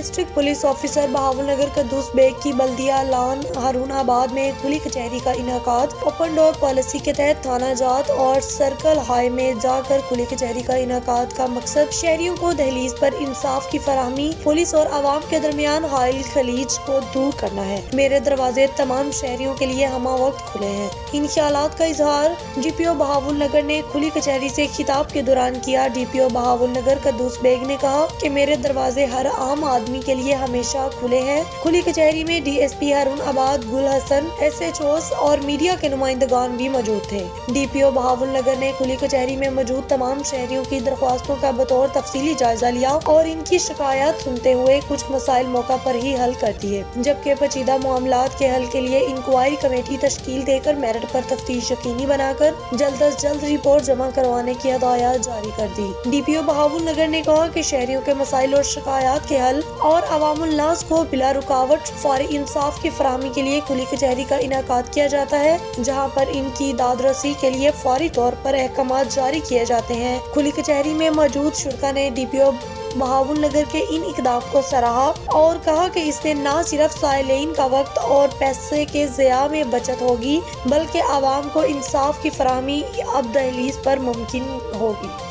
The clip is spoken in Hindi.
District police officer Bahawalnagar Quddus Baig की बल्दिया लान हारूनाबाद में खुली कचहरी का इनेकाद। ओपन डोर पॉलिसी के तहत थाना जात और सर्कल हाई में जाकर खुली कचहरी का इनेकाद का मकसद शहरियों को दहलीज पर इंसाफ की फराहमी, पुलिस और आवाम के दरमियान हाइल खलीज को दूर करना है। मेरे दरवाजे तमाम शहरियों के लिए हमा वक्त खुले हैं। इन ख्यालात का इजहार DPO बहावलनगर ने खुली कचहरी से खिताब के दौरान किया। DPO बहावलनगर कद्दूस बेग ने कहा कि मेरे दरवाजे हर आम आदमी के लिए हमेशा खुले हैं। खुली कचहरी में DSP हारूनाबाद, गुल हसन, SHOs और मीडिया के नुमाइंदगान भी मौजूद थे। DPO बहावलनगर ने खुली कचहरी में मौजूद तमाम शहरियों की दरख्वास्तों का बतौर तफसीली जायजा लिया और इनकी शिकायत सुनते हुए कुछ मसाइल मौका पर ही हल कर दिए, जबकि पेचीदा मामलात के हल के लिए इंक्वायरी कमेटी तश्कील देकर मेरिट पर तफ्तीश यकीनी बनाकर जल्द अज जल्द रिपोर्ट जमा करवाने की हदायत जारी कर दी। DPO बहावलनगर ने कहा कि शहरियों के मसाइल और शिकायत के हल और अवामुल नास को बिला रुकावट फौरी इंसाफ की फराहमी के लिए खुली कचहरी का इनेकाद किया जाता है, जहाँ पर इनकी दादरसी के लिए फौरी तौर पर अहकामात जारी किए जाते हैं। खुली कचहरी में मौजूद शुरका ने DPO बहावलनगर के इन इकदाम को सराहा और कहा कि इससे न सिर्फ साइलेन का वक्त और पैसे के ज़िया में बचत होगी, बल्कि आवाम को इंसाफ की फराहमी अब दहलीज पर मुमकिन होगी।